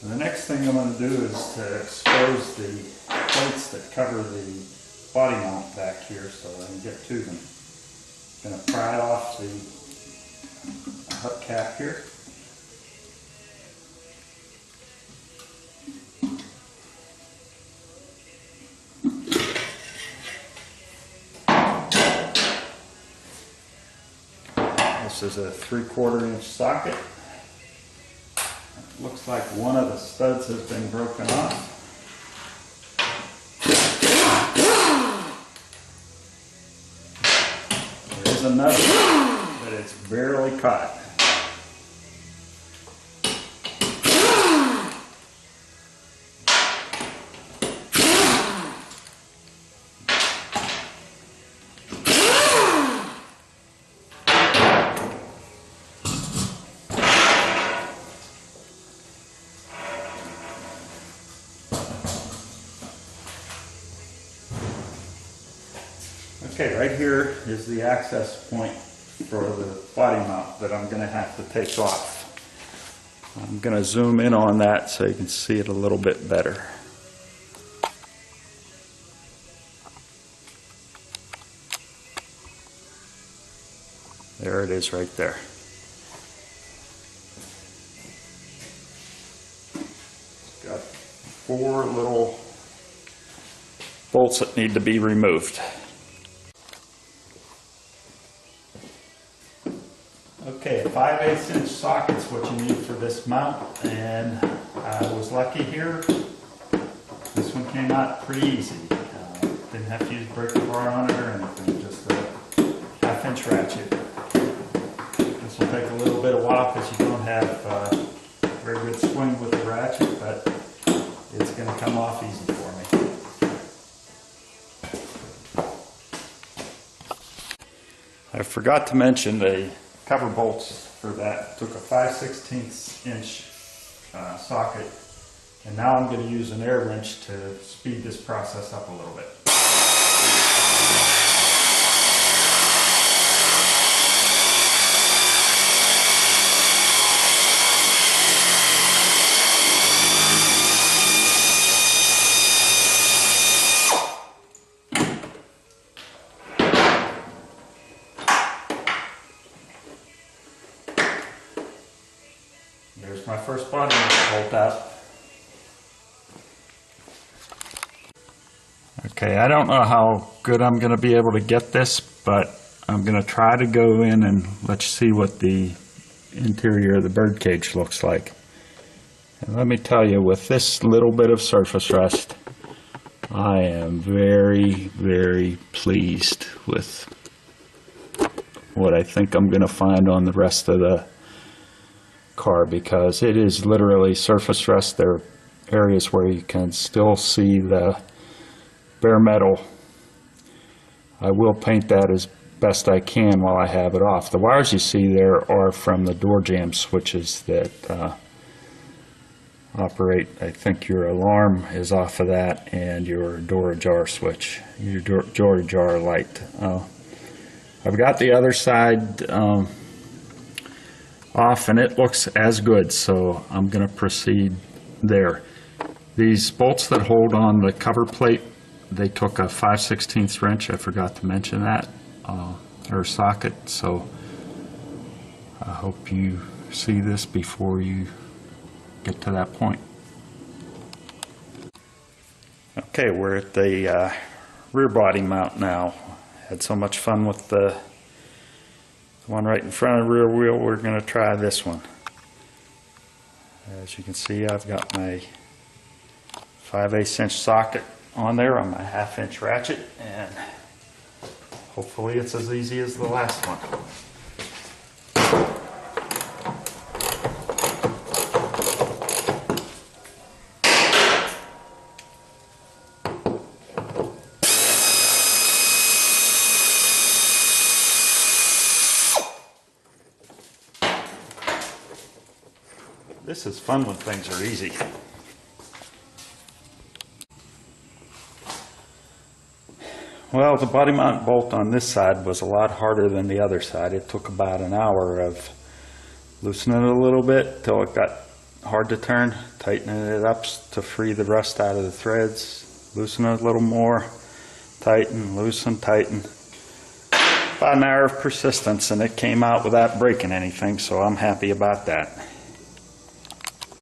And the next thing I'm going to do is to expose the plates that cover the body mount back here so I can get to them. I'm going to pry off the hubcap here. This is a 3/4 inch socket. It looks like one of the studs has been broken off. There is another, but it's barely caught. Okay, right here is the access point for the body mount that I'm going to have to take off. I'm going to zoom in on that so you can see it a little bit better. There it is right there. It's got 4 little bolts that need to be removed. Okay, a 5/8 inch socket's what you need for this mount, and I was lucky here. This one came out pretty easy. Didn't have to use brake bar on it or anything, just a 1/2 inch ratchet. This will take a little bit of while because you don't have very good swing with the ratchet, but it's going to come off easy for me. I forgot to mention the cover bolts for that. Took a 5/16 inch socket, and now I'm going to use an air wrench to speed this process up a little bit. There's my first body bolt out. Okay, I don't know how good I'm going to be able to get this, but I'm going to try to go in and let's see what the interior of the birdcage looks like. And let me tell you, with this little bit of surface rust, I am very, very pleased with what I think I'm going to find on the rest of the car, because it is literally surface rust. There are areas where you can still see the bare metal. I will paint that as best I can while I have it off. The wires you see there are from the door jamb switches that operate. I think your alarm is off of that, and your door ajar switch, your door ajar light. I've got the other side off, and it looks as good, so I'm going to proceed there. These bolts that hold on the cover plate, they took a 5/16 wrench. I forgot to mention that, or socket, so I hope you see this before you get to that point. Okay, we're at the rear body mount now. Had so much fun with the one right in front of the rear wheel. We're going to try this one. As you can see, I've got my 5/8 inch socket on there on my 1/2 inch ratchet, and hopefully it's as easy as the last one. This is fun when things are easy. Well, the body mount bolt on this side was a lot harder than the other side. It took about an hour of loosening it a little bit till it got hard to turn, tightening it up to free the rust out of the threads, loosen it a little more, tighten, loosen, tighten. About an hour of persistence, and it came out without breaking anything, so I'm happy about that.